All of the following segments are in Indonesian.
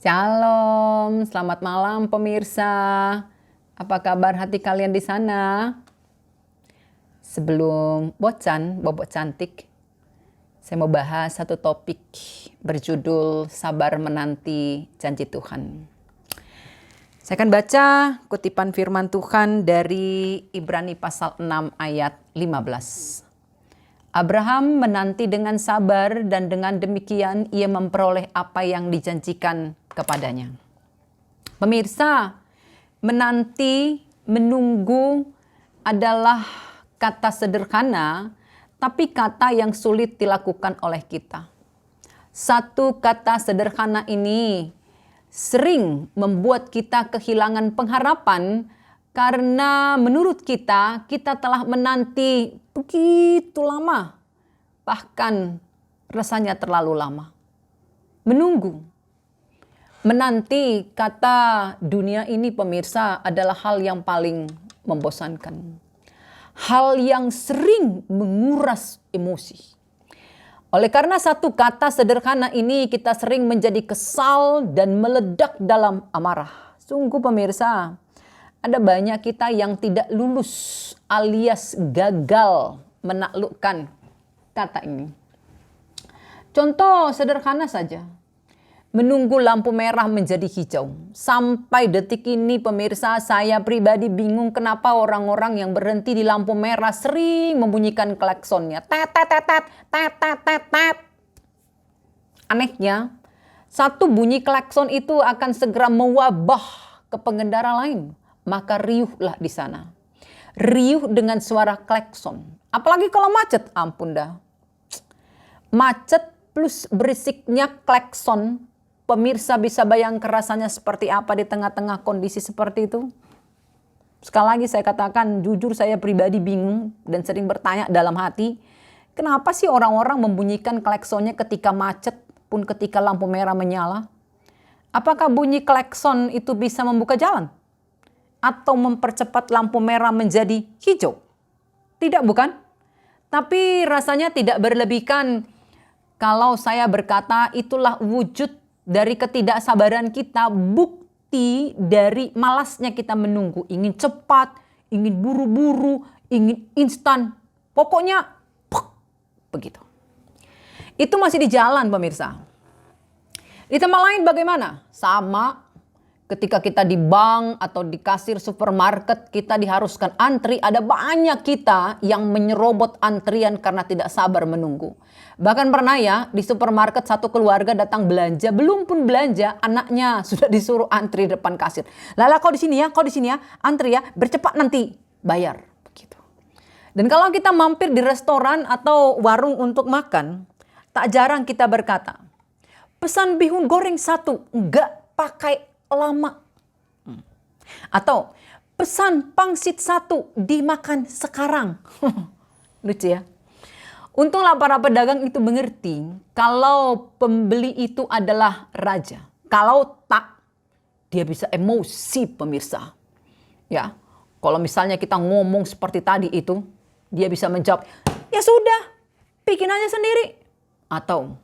Shalom, selamat malam pemirsa. Apa kabar hati kalian di sana? Sebelum bobot cantik, saya mau bahas satu topik berjudul Sabar Menanti Janji Tuhan. Saya akan baca kutipan firman Tuhan dari Ibrani pasal 6 ayat 15. Abraham menanti dengan sabar dan dengan demikian ia memperoleh apa yang dijanjikan kepadanya. Pemirsa, menanti, menunggu adalah kata sederhana, tapi kata yang sulit dilakukan oleh kita. Satu kata sederhana ini sering membuat kita kehilangan pengharapan karena menurut kita telah menanti begitu lama, bahkan rasanya terlalu lama. Menanti kata dunia ini pemirsa adalah hal yang paling membosankan. Hal yang sering menguras emosi. Oleh karena satu kata sederhana ini kita sering menjadi kesal dan meledak dalam amarah. Sungguh pemirsa, ada banyak kita yang tidak lulus alias gagal menaklukkan kata ini. Contoh sederhana saja. Menunggu lampu merah menjadi hijau. Sampai detik ini pemirsa, saya pribadi bingung kenapa orang-orang yang berhenti di lampu merah sering membunyikan klaksonnya. Tet, tet, tet, tet, tet, tet, tet, tet. Anehnya, satu bunyi klakson itu akan segera mewabah ke pengendara lain. Maka riuhlah di sana. Riuh dengan suara klakson. Apalagi kalau macet, ampun dah. Macet plus berisiknya klakson. Pemirsa bisa bayangkan rasanya seperti apa di tengah-tengah kondisi seperti itu. Sekali lagi saya katakan, jujur saya pribadi bingung dan sering bertanya dalam hati. Kenapa sih orang-orang membunyikan klaksonnya ketika macet pun ketika lampu merah menyala? Apakah bunyi klakson itu bisa membuka jalan? Atau mempercepat lampu merah menjadi hijau? Tidak, bukan? Tapi rasanya tidak berlebihkan kalau saya berkata itulah wujud dari ketidaksabaran kita, bukti dari malasnya kita menunggu. Ingin cepat, ingin buru-buru, ingin instan. Pokoknya begitu. Itu masih di jalan pemirsa. Di tempat lain bagaimana? Sama. Ketika kita di bank atau di kasir supermarket, kita diharuskan antri. Ada banyak kita yang menyerobot antrian karena tidak sabar menunggu. Bahkan pernah ya, di supermarket satu keluarga datang belanja. Belum pun belanja, anaknya sudah disuruh antri depan kasir. Lala kau di sini ya, antri ya, bercepat nanti bayar. Begitu. Dan kalau kita mampir di restoran atau warung untuk makan, tak jarang kita berkata, pesan bihun goreng satu, enggak pakai lama. Atau pesan pangsit satu dimakan sekarang. Lucu ya. Untunglah para pedagang itu mengerti kalau pembeli itu adalah raja. Kalau tak, dia bisa emosi pemirsa. Ya, kalau misalnya kita ngomong seperti tadi itu, dia bisa menjawab, ya sudah, bikin aja sendiri. Atau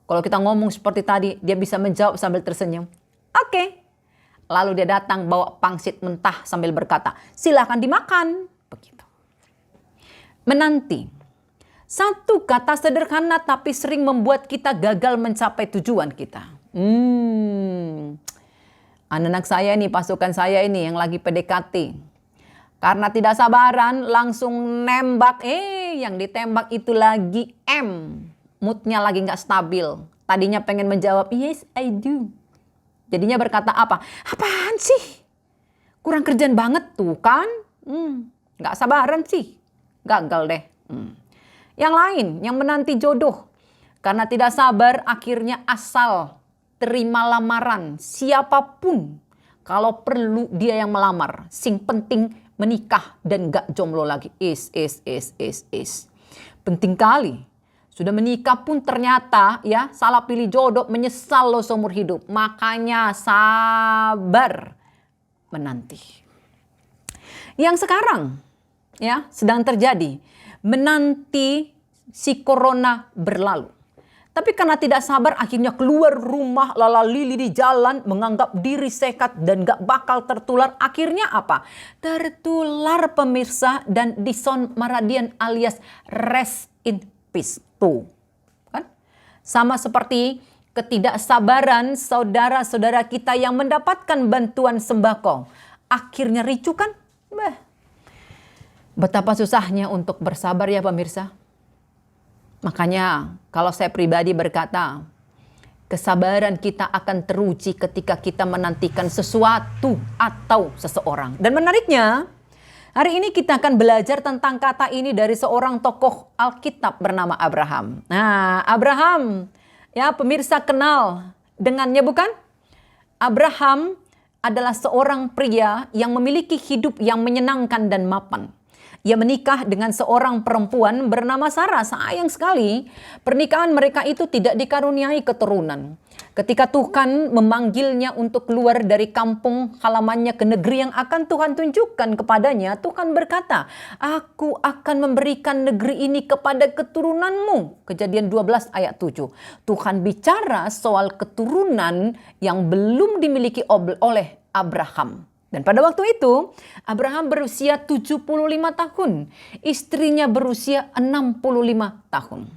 kalau kita ngomong seperti tadi, dia bisa menjawab sambil tersenyum. Oke. Lalu dia datang bawa pangsit mentah sambil berkata, silakan dimakan. Begitu. Menanti. Satu kata sederhana tapi sering membuat kita gagal mencapai tujuan kita. Anak-anak saya nih, pasukan saya ini yang lagi PDKT. Karena tidak sabaran langsung nembak. Yang ditembak itu lagi M. Moodnya lagi gak stabil. Tadinya pengen menjawab, yes I do. Jadinya berkata apa? Apaan sih? Kurang kerjaan banget tuh kan? Gak sabaran sih. Gagal deh. Yang lain, yang menanti jodoh. Karena tidak sabar, akhirnya asal terima lamaran. Siapapun. Kalau perlu dia yang melamar. Sing penting menikah dan gak jomblo lagi. Penting kali. Sudah menikah pun ternyata ya salah pilih jodoh, menyesal lo seumur hidup. Makanya sabar menanti. Yang sekarang ya sedang terjadi, menanti si corona berlalu. Tapi karena tidak sabar akhirnya keluar rumah lalalili di jalan, menganggap diri sehat dan gak bakal tertular. Akhirnya apa? Tertular pemirsa dan Dison Maradian alias rest in peace. Tuh, kan? Sama seperti ketidaksabaran saudara-saudara kita yang mendapatkan bantuan sembako. Akhirnya ricu kan? Betapa susahnya untuk bersabar ya pemirsa. Makanya kalau saya pribadi berkata, kesabaran kita akan teruji ketika kita menantikan sesuatu atau seseorang. Dan menariknya, hari ini kita akan belajar tentang kata ini dari seorang tokoh Alkitab bernama Abraham. Nah, Abraham, ya pemirsa kenal dengannya bukan? Abraham adalah seorang pria yang memiliki hidup yang menyenangkan dan mapan. Ia menikah dengan seorang perempuan bernama Sarah. Sayang sekali, pernikahan mereka itu tidak dikaruniai keturunan. Ketika Tuhan memanggilnya untuk keluar dari kampung halamannya ke negeri yang akan Tuhan tunjukkan kepadanya, Tuhan berkata, "Aku akan memberikan negeri ini kepada keturunanmu." Kejadian 12 ayat 7. Tuhan bicara soal keturunan yang belum dimiliki oleh Abraham. Dan pada waktu itu, Abraham berusia 75 tahun. Istrinya berusia 65 tahun.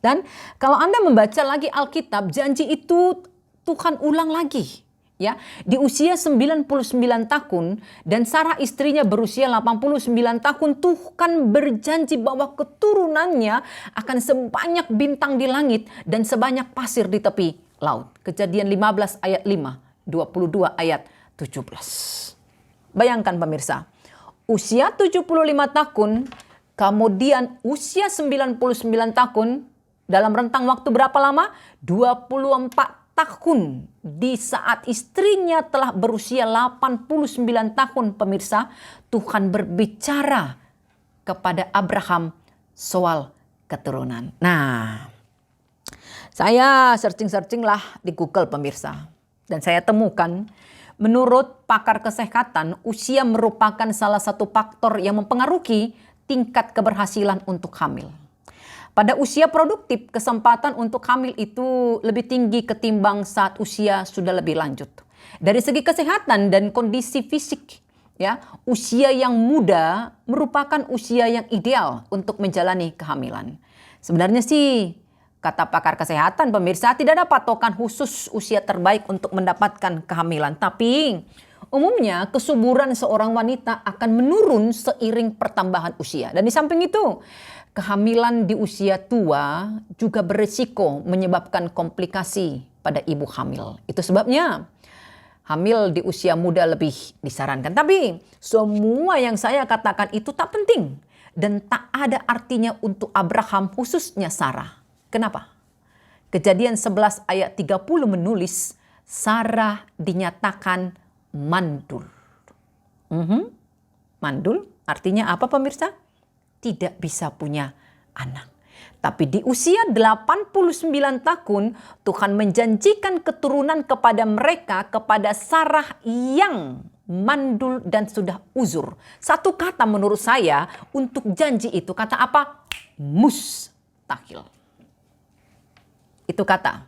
Dan kalau Anda membaca lagi Alkitab, janji itu Tuhan ulang lagi. Ya, di usia 99 tahun dan Sarah istrinya berusia 89 tahun, Tuhan berjanji bahwa keturunannya akan sebanyak bintang di langit dan sebanyak pasir di tepi laut. Kejadian 15 ayat 5, 22 ayat 17. Bayangkan pemirsa, usia 75 tahun, kemudian usia 99 tahun, dalam rentang waktu berapa lama? 24 tahun. Di saat istrinya telah berusia 89 tahun pemirsa, Tuhan berbicara kepada Abraham soal keturunan. Nah, saya searching lah di Google pemirsa. Dan saya temukan, menurut pakar kesehatan, usia merupakan salah satu faktor yang mempengaruhi tingkat keberhasilan untuk hamil. Pada usia produktif, kesempatan untuk hamil itu lebih tinggi ketimbang saat usia sudah lebih lanjut. Dari segi kesehatan dan kondisi fisik, ya, usia yang muda merupakan usia yang ideal untuk menjalani kehamilan. Sebenarnya sih, kata pakar kesehatan pemirsa, tidak ada patokan khusus usia terbaik untuk mendapatkan kehamilan. Tapi umumnya kesuburan seorang wanita akan menurun seiring pertambahan usia. Dan di samping itu, kehamilan di usia tua juga berisiko menyebabkan komplikasi pada ibu hamil. Itu sebabnya hamil di usia muda lebih disarankan. Tapi semua yang saya katakan itu tak penting dan tak ada artinya untuk Abraham, khususnya Sarah. Kenapa? Kejadian 11 ayat 30 menulis, Sarah dinyatakan mandul. Mandul artinya apa pemirsa? Tidak bisa punya anak. Tapi di usia 89 tahun, Tuhan menjanjikan keturunan kepada mereka, kepada Sarah yang mandul dan sudah uzur. Satu kata menurut saya untuk janji itu, kata apa? Mustahil. Itu kata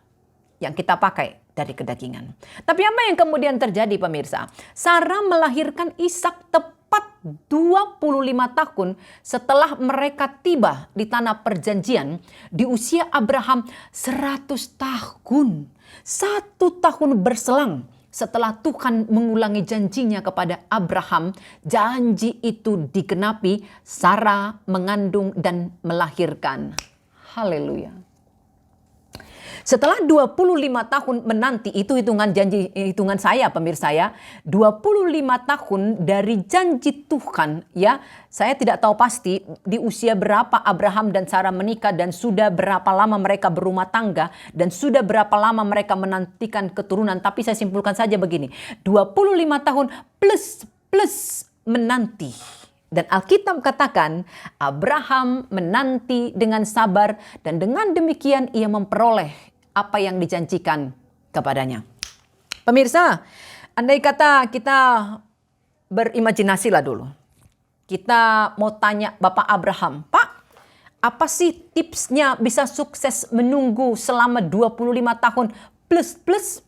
yang kita pakai dari kedagingan. Tapi apa yang kemudian terjadi pemirsa? Sarah melahirkan Ishak tepat 25 tahun setelah mereka tiba di tanah perjanjian di usia Abraham 100 tahun. 1 tahun berselang setelah Tuhan mengulangi janjinya kepada Abraham, janji itu digenapi, Sarah mengandung dan melahirkan. Haleluya. Setelah 25 tahun menanti, itu hitungan saya pemirsa ya. 25 tahun dari janji Tuhan ya. Saya tidak tahu pasti di usia berapa Abraham dan Sarah menikah dan sudah berapa lama mereka berumah tangga dan sudah berapa lama mereka menantikan keturunan. Tapi saya simpulkan saja begini. 25 tahun plus menanti. Dan Alkitab katakan Abraham menanti dengan sabar dan dengan demikian ia memperoleh apa yang dijanjikan kepadanya. Pemirsa, andai kata kita berimajinasilah dulu. Kita mau tanya Bapak Abraham, Pak, Apa sih tipsnya bisa sukses menunggu selama 25 tahun plus?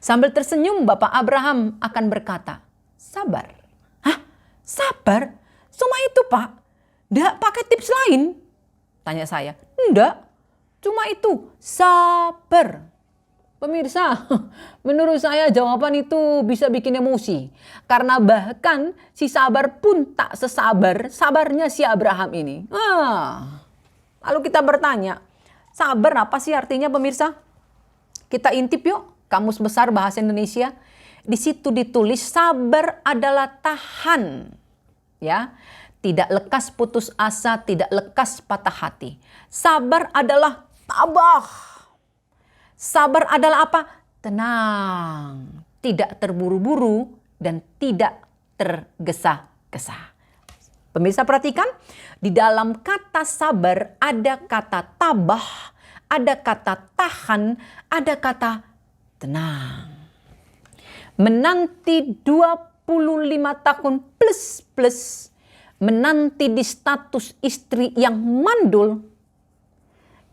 Sambil tersenyum, Bapak Abraham akan berkata, sabar. Hah? Sabar? Cuma itu, Pak? Nggak pakai tips lain? Tanya saya. Enggak, cuma itu, sabar. Pemirsa, menurut saya jawaban itu bisa bikin emosi. Karena bahkan si sabar pun tak sesabar sabarnya si Abraham ini. Lalu kita bertanya, sabar apa sih artinya, pemirsa? Kita intip yuk, Kamus Besar Bahasa Indonesia. Di situ ditulis sabar adalah tahan. Ya, tidak lekas putus asa, tidak lekas patah hati. Sabar adalah tabah. Sabar adalah apa? Tenang, tidak terburu-buru, dan tidak tergesa-gesa. Pemirsa perhatikan, di dalam kata sabar ada kata tabah, ada kata tahan, ada kata tenang. Menanti 25 tahun plus, menanti di status istri yang mandul.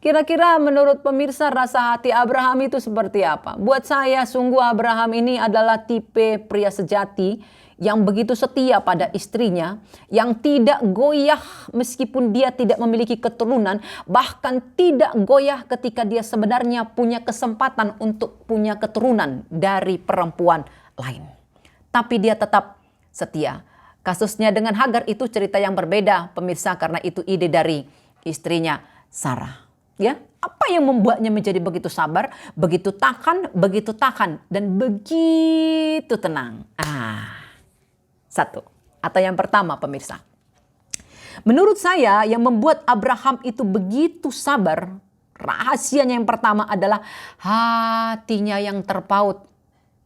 Kira-kira menurut pemirsa rasa hati Abraham itu seperti apa? Buat saya sungguh Abraham ini adalah tipe pria sejati yang begitu setia pada istrinya, yang tidak goyah meskipun dia tidak memiliki keturunan, bahkan tidak goyah ketika dia sebenarnya punya kesempatan untuk punya keturunan dari perempuan lain. Tapi dia tetap setia. Kasusnya dengan Hagar itu cerita yang berbeda, pemirsa, karena itu ide dari istrinya Sarah. Ya, apa yang membuatnya menjadi begitu sabar, begitu tahan, dan begitu tenang? Satu. Atau yang pertama, pemirsa. Menurut saya yang membuat Abraham itu begitu sabar, rahasianya yang pertama adalah hatinya yang terpaut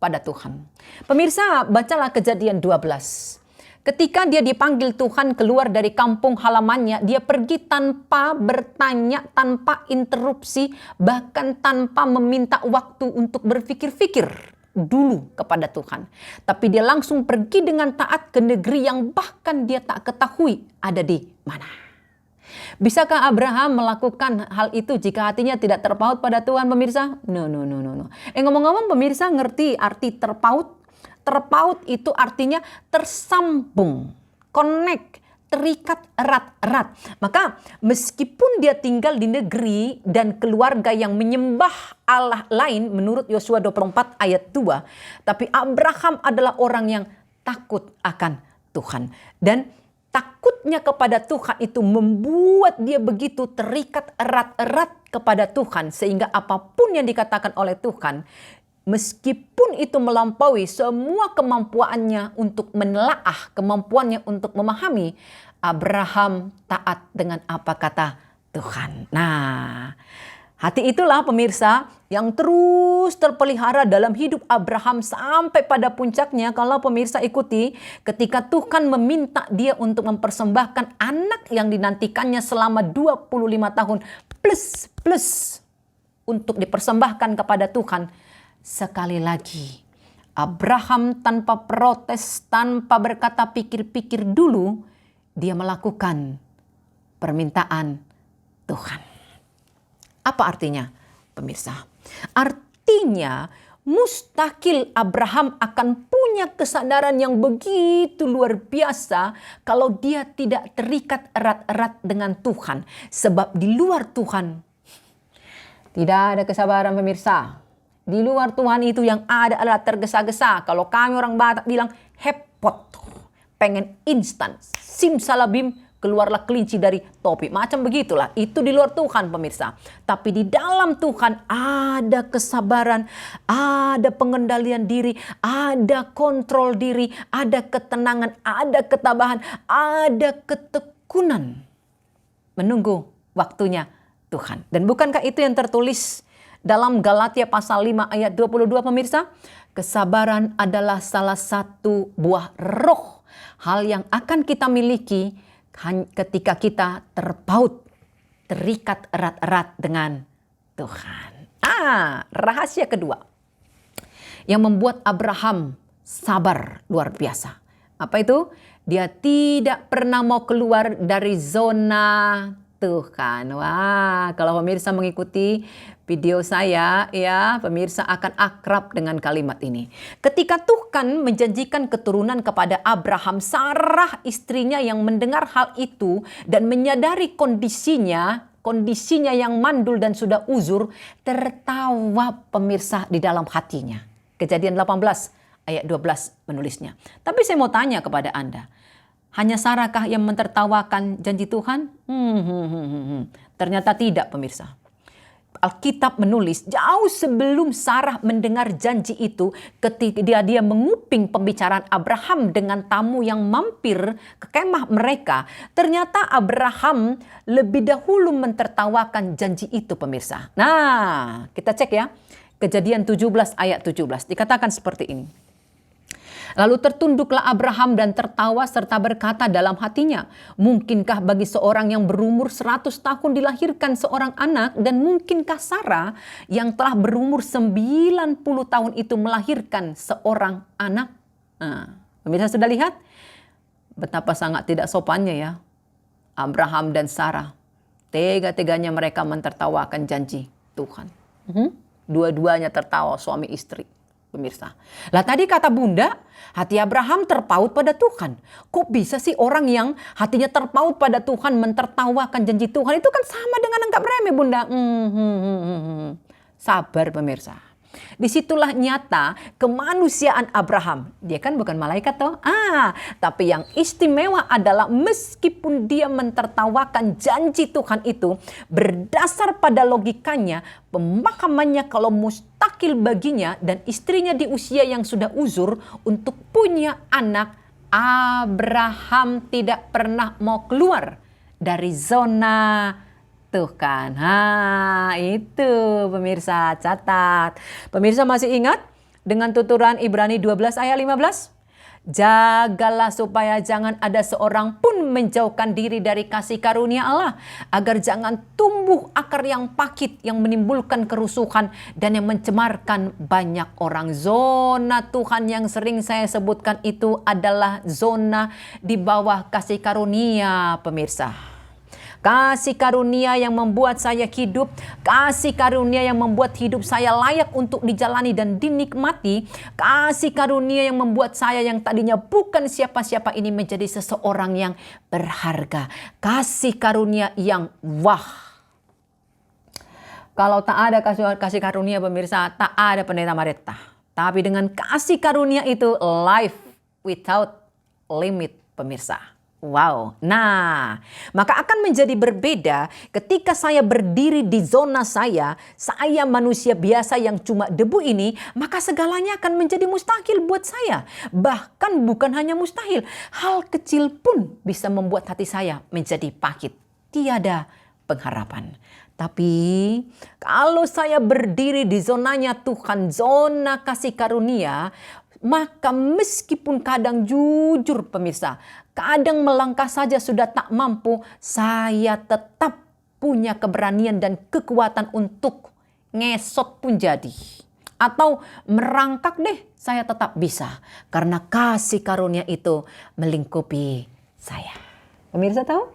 pada Tuhan. Pemirsa, bacalah Kejadian 12. Ketika dia dipanggil Tuhan keluar dari kampung halamannya, dia pergi tanpa bertanya, tanpa interupsi, bahkan tanpa meminta waktu untuk berpikir-pikir dulu kepada Tuhan. Tapi dia langsung pergi dengan taat ke negeri yang bahkan dia tak ketahui ada di mana. Bisakah Abraham melakukan hal itu jika hatinya tidak terpaut pada Tuhan, pemirsa? No. Ngomong-ngomong, pemirsa ngerti arti terpaut? Terpaut itu artinya tersambung, connect, terikat erat-erat. Maka meskipun dia tinggal di negeri dan keluarga yang menyembah Allah lain menurut Yosua 24 ayat 2. Tapi Abraham adalah orang yang takut akan Tuhan. Dan takutnya kepada Tuhan itu membuat dia begitu terikat erat-erat kepada Tuhan. Sehingga apapun yang dikatakan oleh Tuhan, meskipun itu melampaui semua kemampuannya untuk menelaah, kemampuannya untuk memahami, Abraham taat dengan apa kata Tuhan. Nah, hati itulah pemirsa yang terus terpelihara dalam hidup Abraham sampai pada puncaknya. Kalau pemirsa ikuti, ketika Tuhan meminta dia untuk mempersembahkan anak yang dinantikannya selama 25 tahun plus untuk dipersembahkan kepada Tuhan. Sekali lagi, Abraham tanpa protes, tanpa berkata pikir-pikir dulu, dia melakukan permintaan Tuhan. Apa artinya, pemirsa? Artinya, mustahil Abraham akan punya kesadaran yang begitu luar biasa kalau dia tidak terikat erat-erat dengan Tuhan. Sebab di luar Tuhan, tidak ada kesabaran, pemirsa. Di luar Tuhan itu yang ada adalah tergesa-gesa. Kalau kami orang Batak bilang hepot, pengen instan, simsalabim, keluarlah kelinci dari topi. Macam begitulah, itu di luar Tuhan, pemirsa. Tapi di dalam Tuhan ada kesabaran, ada pengendalian diri, ada kontrol diri, ada ketenangan, ada ketabahan, ada ketekunan. Menunggu waktunya Tuhan. Dan bukankah itu yang tertulis dalam Galatia pasal 5 ayat 22, pemirsa? Kesabaran adalah salah satu buah roh. Hal yang akan kita miliki ketika kita terpaut, terikat erat-erat dengan Tuhan. Rahasia kedua yang membuat Abraham sabar luar biasa. Apa itu? Dia tidak pernah mau keluar dari zona Tuh kan, wah kalau pemirsa mengikuti video saya ya, pemirsa akan akrab dengan kalimat ini. Ketika Tuhan menjanjikan keturunan kepada Abraham, Sarah istrinya yang mendengar hal itu dan menyadari kondisinya yang mandul dan sudah uzur, tertawa pemirsa di dalam hatinya. Kejadian 18 ayat 12 menulisnya. Tapi saya mau tanya kepada Anda, hanya Sarahkah yang mentertawakan janji Tuhan? Ternyata tidak pemirsa. Alkitab menulis jauh sebelum Sarah mendengar janji itu, ketika dia menguping pembicaraan Abraham dengan tamu yang mampir ke kemah mereka, ternyata Abraham lebih dahulu mentertawakan janji itu pemirsa. Nah, kita cek ya. Kejadian 17 ayat 17 dikatakan seperti ini. Lalu tertunduklah Abraham dan tertawa serta berkata dalam hatinya, mungkinkah bagi seorang yang berumur 100 tahun dilahirkan seorang anak, dan mungkinkah Sarah yang telah berumur 90 tahun itu melahirkan seorang anak? Nah, pemirsa sudah lihat betapa sangat tidak sopannya ya Abraham dan Sarah. Tega-teganya mereka mentertawakan janji Tuhan. Dua-duanya tertawa, suami istri. Pemirsa. Lah tadi kata Bunda, hati Abraham terpaut pada Tuhan. Kok bisa sih orang yang hatinya terpaut pada Tuhan mentertawakan janji Tuhan? Itu kan sama dengan anggap remeh Bunda. Sabar pemirsa. Disitulah nyata kemanusiaan Abraham. Dia kan bukan malaikat toh. Tapi yang istimewa adalah meskipun dia mentertawakan janji Tuhan itu, berdasar pada logikanya, pemahamannya kalau mustahil baginya dan istrinya di usia yang sudah uzur untuk punya anak, Abraham tidak pernah mau keluar dari zona tuh kan. Itu pemirsa, catat. Pemirsa masih ingat dengan tuturan Ibrani 12 ayat 15? Jagalah supaya jangan ada seorang pun menjauhkan diri dari kasih karunia Allah, agar jangan tumbuh akar yang pakit yang menimbulkan kerusuhan dan yang mencemarkan banyak orang. Zona Tuhan yang sering saya sebutkan itu adalah zona di bawah kasih karunia pemirsa. Kasih karunia yang membuat saya hidup, kasih karunia yang membuat hidup saya layak untuk dijalani dan dinikmati, kasih karunia yang membuat saya yang tadinya bukan siapa-siapa ini menjadi seseorang yang berharga. Kasih karunia yang wah. Kalau tak ada kasih karunia pemirsa, tak ada pendeta Mareta. Tapi dengan kasih karunia itu, life without limit pemirsa. Wow, nah maka akan menjadi berbeda ketika saya berdiri di zona saya manusia biasa yang cuma debu ini, maka segalanya akan menjadi mustahil buat saya. Bahkan bukan hanya mustahil, hal kecil pun bisa membuat hati saya menjadi pahit, tiada pengharapan. Tapi kalau saya berdiri di zonanya Tuhan, zona kasih karunia, maka meskipun kadang jujur pemirsa, kadang melangkah saja sudah tak mampu, saya tetap punya keberanian dan kekuatan untuk ngesot pun jadi. Atau merangkak deh, saya tetap bisa. Karena kasih karunia itu melingkupi saya. Pemirsa tahu?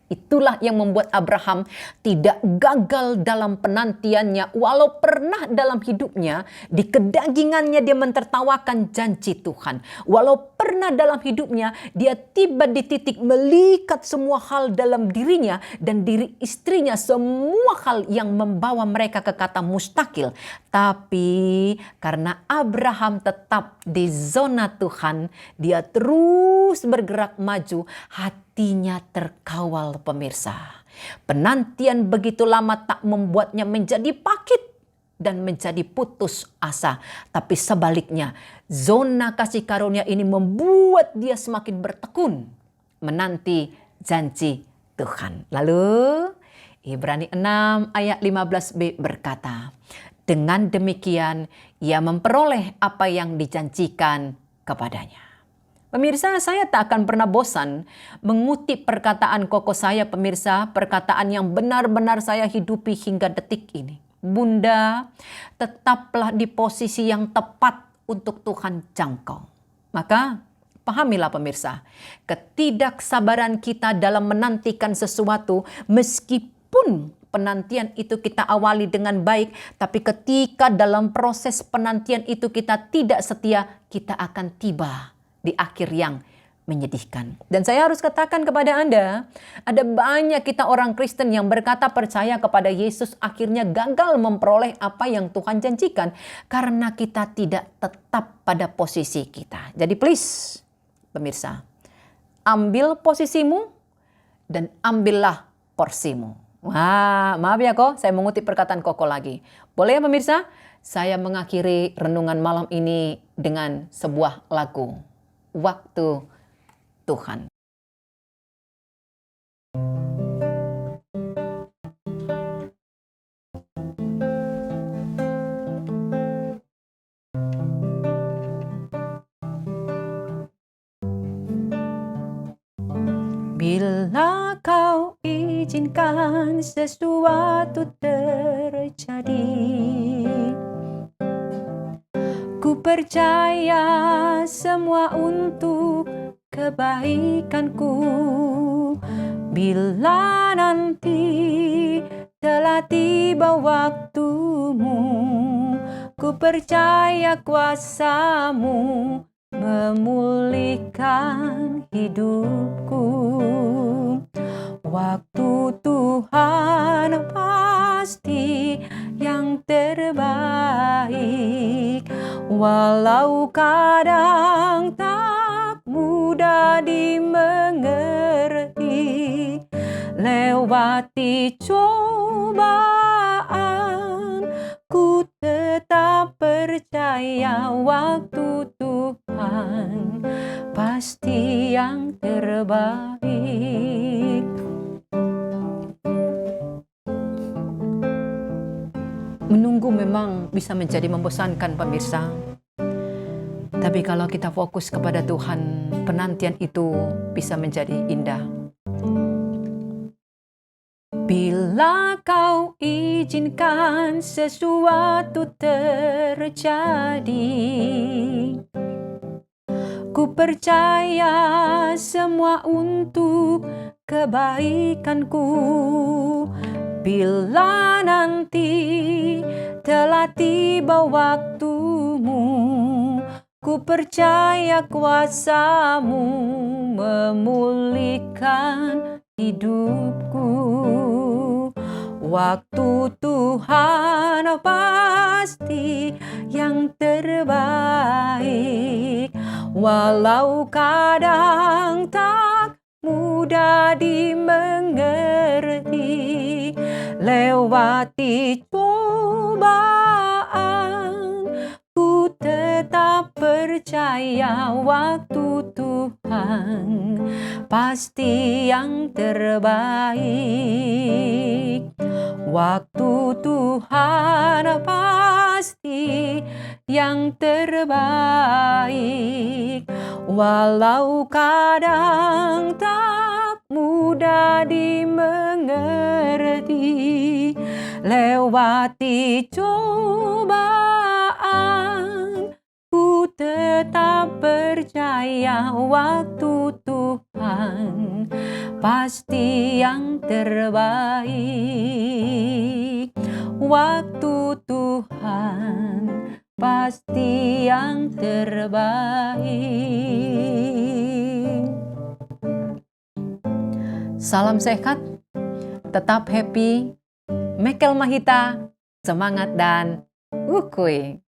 Itulah yang membuat Abraham tidak gagal dalam penantiannya. Walau pernah dalam hidupnya, di kedagingannya dia mentertawakan janji Tuhan. Walau pernah dalam hidupnya, dia tiba di titik melihat semua hal dalam dirinya dan diri istrinya. Semua hal yang membawa mereka ke kata mustahil. Tapi karena Abraham tetap di zona Tuhan, dia terus bergerak maju. Hatinya terkawal pemirsa. Penantian begitu lama tak membuatnya menjadi pahit dan menjadi putus asa. Tapi sebaliknya, zona kasih karunia ini membuat dia semakin bertekun menanti janji Tuhan. Lalu Ibrani 6 ayat 15b berkata, dengan demikian ia memperoleh apa yang dijanjikan kepadanya. Pemirsa, saya tak akan pernah bosan mengutip perkataan koko saya pemirsa, perkataan yang benar-benar saya hidupi hingga detik ini. Bunda, tetaplah di posisi yang tepat untuk Tuhan jangkau. Maka Pahamilah pemirsa, ketidaksabaran kita dalam menantikan sesuatu, meskipun penantian itu kita awali dengan baik, tapi ketika dalam proses penantian itu kita tidak setia, kita akan tiba di akhir yang menyedihkan. Dan saya harus katakan kepada Anda, ada banyak kita orang Kristen yang berkata percaya kepada Yesus akhirnya gagal memperoleh apa yang Tuhan janjikan karena kita tidak tetap pada posisi kita. Jadi please, pemirsa, ambil posisimu dan ambillah porsimu. Wah, maaf ya kok, saya mengutip perkataan Koko lagi. Boleh ya pemirsa? Saya mengakhiri renungan malam ini dengan sebuah lagu, Waktu Tuhan. Bila kau izinkan sesuatu terjadi, ku percaya semua untuk kebaikanku. Bila nanti telah tiba waktumu, ku percaya kuasamu memulihkan hidupku. Waktu Tuhan pasti yang terbaik, walau kadang tak mudah dimengerti. Lewati cobaan, ku tetap percaya waktu Tuhan pasti yang terbaik. Menunggu memang bisa menjadi membosankan pemirsa. Tapi kalau kita fokus kepada Tuhan, penantian itu bisa menjadi indah. Bila kau izinkan sesuatu terjadi, ku percaya semua untuk kebaikanku. Bila nanti telah tiba waktumu, ku percaya kuasamu memulihkan hidupku. Waktu Tuhan pasti yang terbaik, walau kadang tak mudah dimengerti. Lewati cobaan, ku tetap percaya waktu Tuhan pasti yang terbaik. Waktu Tuhan pasti yang terbaik, walau kadang tak mudah dimengerti. Lewati cobaan, ku tetap percaya waktu Tuhan pasti yang terbaik. Waktu Tuhan pasti yang terbaik. Salam sehat, tetap happy. Mekel Mahita, semangat dan wukuy.